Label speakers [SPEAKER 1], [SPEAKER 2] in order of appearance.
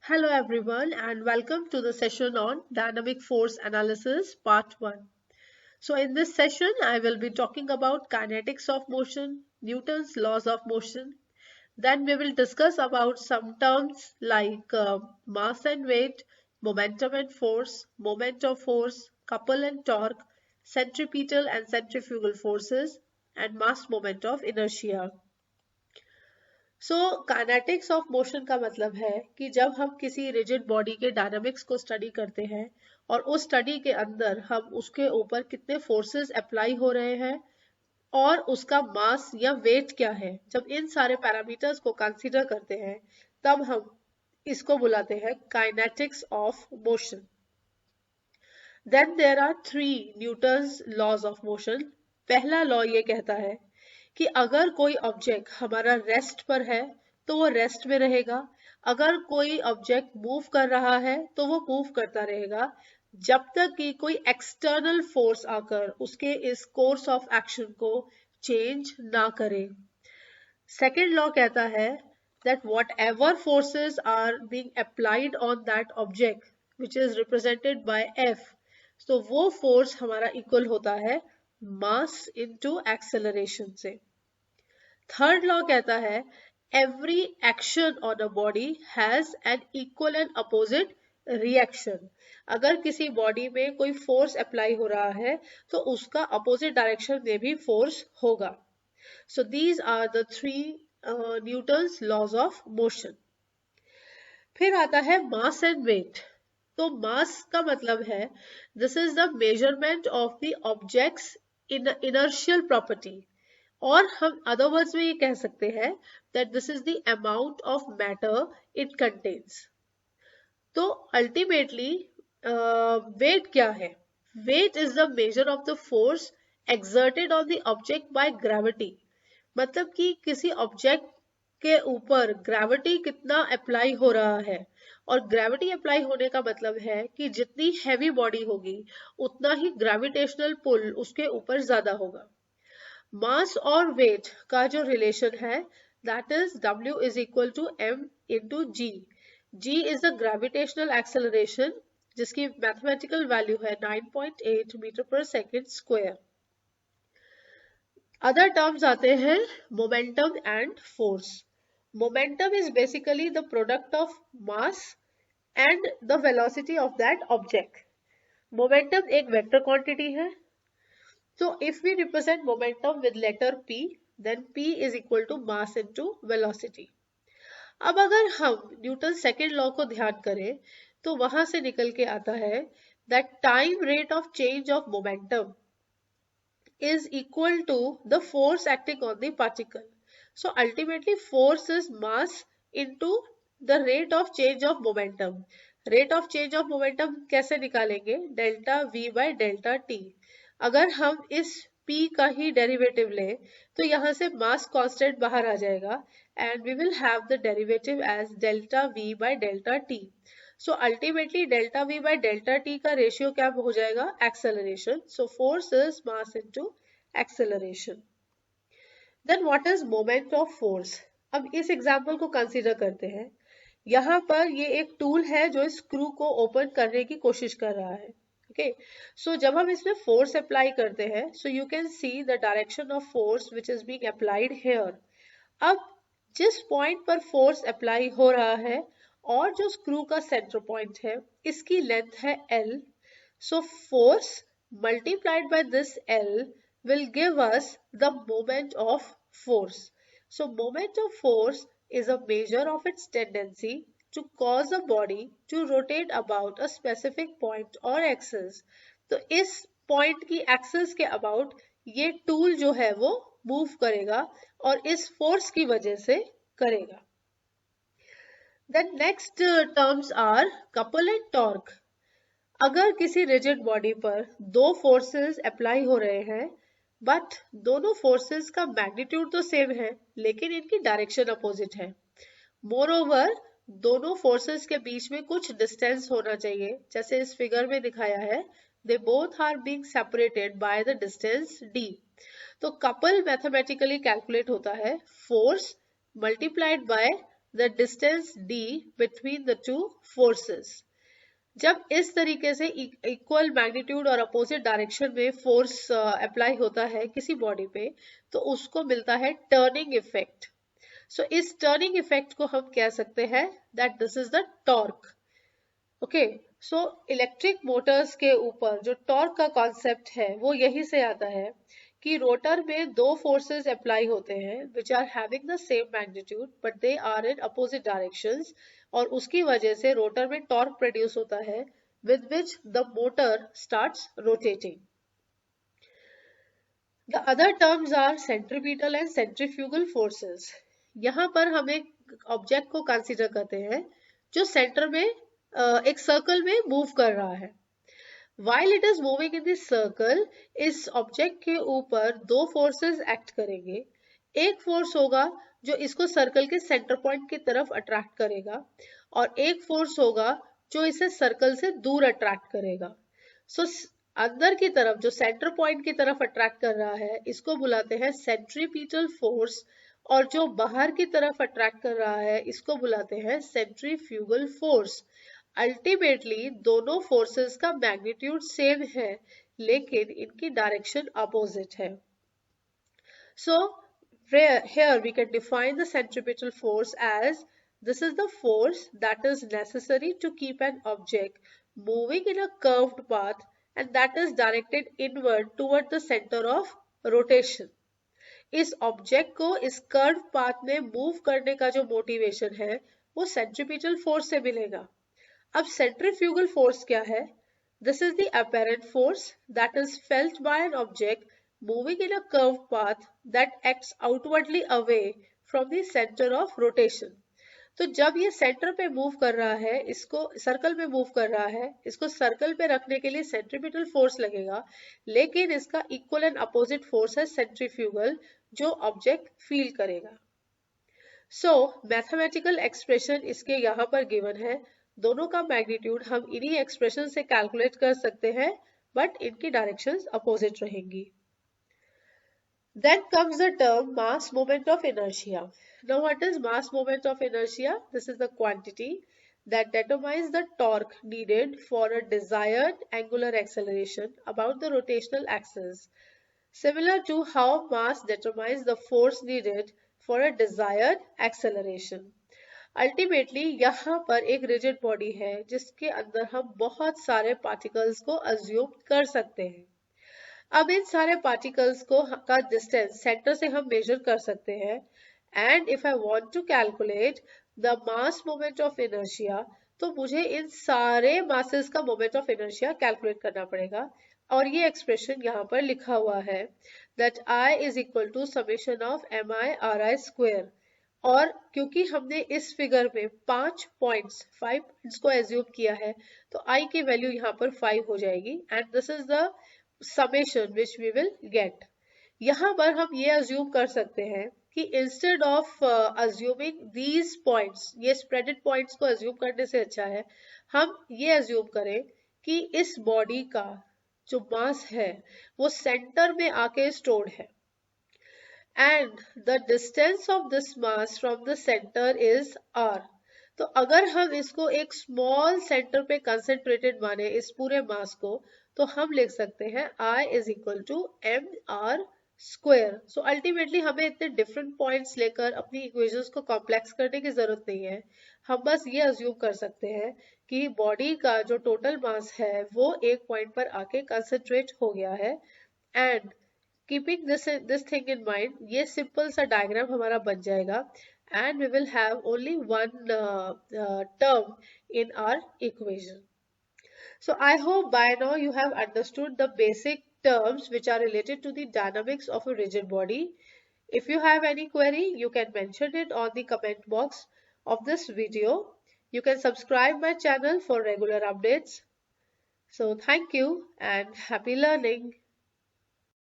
[SPEAKER 1] Hello everyone and welcome to the session on Dynamic Force Analysis Part 1. So in this session I will be talking about kinetics of motion, Newton's laws of motion. Then we will discuss about some terms like mass and weight, momentum and force, moment of force, couple and torque, centripetal and centrifugal forces, and mass moment of inertia. So kinetics of motion का मतलब है कि जब हम किसी rigid body के dynamics को study करते हैं और उस स्टडी के अंदर हम उसके ऊपर कितने फोर्सेस अप्लाई हो रहे हैं और उसका मास या वेट क्या है, जब इन सारे पैरामीटर्स को कंसीडर करते हैं तब हम इसको बुलाते हैं kinetics of motion. Then there are 3 Newton's laws of motion. पहला लॉ ये कहता है कि अगर कोई ऑब्जेक्ट हमारा रेस्ट पर है तो वो रेस्ट में रहेगा, अगर कोई ऑब्जेक्ट मूव कर रहा है तो वो मूव करता रहेगा जब तक कि कोई एक्सटर्नल फोर्स आकर उसके इस कोर्स ऑफ एक्शन को चेंज ना करे. सेकेंड लॉ कहता है that whatever forces are being applied on that object which is represented by F, तो वो फोर्स हमारा इक्वल होता है मास इनटू एक्सेलरेशन से. थर्ड लॉ कहता है every action on a body has an equal and opposite reaction. अगर किसी बॉडी में कोई फोर्स अप्लाई हो रहा है तो उसका अपोजिट डायरेक्शन में भी फोर्स होगा. So these are the 3 Newton's laws of motion. फिर आता है mass and weight. तो mass का मतलब है this is the measurement of the object's inertial property. और हम other words में ये कह सकते हैं that this is the amount of matter it contains. तो ultimately weight क्या है? Weight is the measure of the force exerted on the object by gravity. मतलब कि किसी ऑब्जेक्ट के ऊपर ग्रेविटी कितना अप्लाई हो रहा है, और ग्रेविटी अप्लाई होने का मतलब है कि जितनी हैवी बॉडी होगी उतना ही ग्रेविटेशनल पुल उसके ऊपर ज्यादा होगा. मास और वेट का जो रिलेशन है that is W is equal to M into G. G is the gravitational acceleration जिसकी मैथमेटिकल वैल्यू है 9.8 मीटर पर सेकेंड स्क्वायर. अदर टर्म्स आते हैं momentum and force. Momentum is basically the product of mass and the velocity of that object. Momentum एक vector quantity है. तो if we represent momentum with letter P, then P is equal to mass into velocity. अब अगर हम Newton second law को ध्यान करें तो वहां से निकल के आता है that time rate of change of momentum is equal to the force acting on the particle. So ultimately force is mass into the rate of change of momentum. Rate of change of momentum कैसे निकालेंगे? Delta V by delta T. अगर हम इस P का ही derivative लें तो यहाँ से मास कांस्टेंट बाहर आ जाएगा and we will have the derivative as delta V by delta T. So ultimately delta V by delta T का रेशियो क्या हो जाएगा? Acceleration. So force is mass into acceleration. Then what is moment of force? अब इस example को consider करते हैं. यहाँ पर ये एक टूल है जो स्क्रू को ओपन करने की कोशिश कर रहा है. ओके, सो जब हम इसमें फोर्स अप्लाई करते हैं so you can see the direction of force which is being applied here. अब जिस पॉइंट पर फोर्स अप्लाई हो रहा है और जो स्क्रू का सेंटर पॉइंट है इसकी लेंथ है L. So force multiplied by this L will give us the moment of force. So moment of force is a measure of its tendency to cause a body to rotate about a specific point or axis. तो इस point की axis के about ये tool जो है वो move करेगा और इस फोर्स की वजह से करेगा. Then next terms are couple and torque. अगर किसी रिजिड बॉडी पर दो फोर्सेस अप्लाई हो रहे हैं बट दोनों फोर्सेस का मैग्नीट्यूड तो सेम है लेकिन इनकी डायरेक्शन अपोजिट है. मोरओवर दोनों फोर्सेस के बीच में कुछ डिस्टेंस होना चाहिए जैसे इस फिगर में दिखाया है. They both are being separated by the distance D. तो कपल मैथमेटिकली कैलकुलेट होता है force multiplied by the distance d between the two forces. जब इस तरीके से इक्वल मैग्नीट्यूड और अपोजिट डायरेक्शन में फोर्स अप्लाई होता है किसी बॉडी पे, तो उसको मिलता है टर्निंग इफेक्ट. सो इस टर्निंग इफेक्ट को हम कह सकते हैं that this is the torque. Okay, so electric Motors के ऊपर जो टॉर्क का कॉन्सेप्ट है वो यही से आता है कि रोटर में दो फोर्सेस अप्लाई होते हैं which are having the same magnitude but they are in opposite directions, और उसकी वजह से रोटर में टॉर्क प्रोड्यूस होता है with which the motor starts rotating. The other terms are centripetal and centrifugal forces. यहाँ पर हम एक ऑब्जेक्ट को कंसीडर करते हैं जो सेंटर में एक सर्कल में मूव कर रहा है. While it is moving in this circle, इस ऑब्जेक्ट के ऊपर दो फोर्सेस एक्ट करेंगे. एक फोर्स होगा जो इसको सर्कल के सेंटर पॉइंट की तरफ अट्रैक्ट करेगा, और एक फोर्स होगा जो इसे सर्कल से दूर अट्रैक्ट करेगा. सो अंदर की तरफ जो सेंटर पॉइंट की तरफ अट्रैक्ट कर रहा है इसको बुलाते हैं सेंट्रीपिटल फोर्स, और जो बाहर की तरफ अट्रैक्ट कर रहा है इसको बुलाते हैं सेंट्रीफ्यूगल फोर्स. अल्टीमेटली दोनों फोर्सेस का मैग्नीट्यूड सेम है लेकिन इनकी डायरेक्शन अपोजिट है. सो here we can define the centripetal force as this is the force that is necessary to keep an object moving in a curved path and that is directed inward toward the center of rotation. इस object को इस curve path में move करने का जो motivation है वो centripetal force से मिलेगा. अब सेंट्रीफ्यूगल फोर्स क्या है? This is the apparent force that is felt by an object moving in a curved path that acts outwardly away from the center of rotation. तो जब ये सेंटर पे मूव कर रहा है, इसको सर्कल पे मूव कर रहा है, इसको सर्कल पे रखने के लिए सेंट्रीपिटल फोर्स लगेगा, लेकिन इसका इक्वल एंड अपोजिट फोर्स है सेंट्रीफ्यूगल जो ऑब्जेक्ट फील करेगा. सो मैथमेटिकल एक्सप्रेशन इसके यहाँ पर गिवन है. दोनों का मैग्नीट्यूड हम इन्हीं एक्सप्रेशन से कैलकुलेट कर सकते हैं, बट इनकी डायरेक्शंस अपोजिट रहेंगी. Then comes the term mass moment of inertia. Now what is mass moment of inertia? This is the quantity that determines the torque needed for a desired angular acceleration about the rotational axis, similar to how mass determines the force needed for a desired acceleration. Ultimately यहाँ पर एक rigid body है जिसके अंदर हम बहुत सारे particles को assume कर सकते हैं. अब इन सारे पार्टिकल्स को का डिस्टेंस सेंटर से हम मेजर कर सकते हैं, and if I want to calculate the mass moment of inertia तो मुझे इन सारे मासेस का मोमेंट ऑफ इनर्शिया कैलकुलेट करना पड़ेगा. और ये एक्सप्रेशन यहाँ पर लिखा हुआ है that I is equal to summation of MI/RI square. और क्योंकि हमने इस फिगर में 5 पॉइंट्स को एज्यूम किया है तो I की वैल्यू यहाँ पर 5 हो जाएगी, and this is the summation which we will get. यहाँ पर हम ये assume कर सकते हैं कि instead of assuming these points, ये spreaded points को assume करने से अच्छा है हम ये assume करें कि इस body का जो mass है वो center में आके stored है, and the distance of this mass from the center is r. तो अगर हम इसको एक स्मॉल सेंटर पे कंसेंट्रेटेड माने इस पूरे मास को, तो हम लिख सकते हैं I is equal to MR square. So ultimately हमें इतने डिफरेंट पॉइंट्स लेकर अपनी इक्वेशंस को कॉम्प्लेक्स करने की जरूरत नहीं है. हम बस ये अज्यूम कर सकते हैं कि बॉडी का जो टोटल मास है वो एक पॉइंट पर आके कंसेंट्रेट हो गया है, and keeping this thing in mind ये सिंपल सा डायग्राम हमारा बन जाएगा, and we will have only one term in our equation. So I hope by now you have understood the basic terms which are related to the dynamics of a rigid body. If you have any query, you can mention it on the comment box of this video. You can subscribe my channel for regular updates. So thank you and happy learning.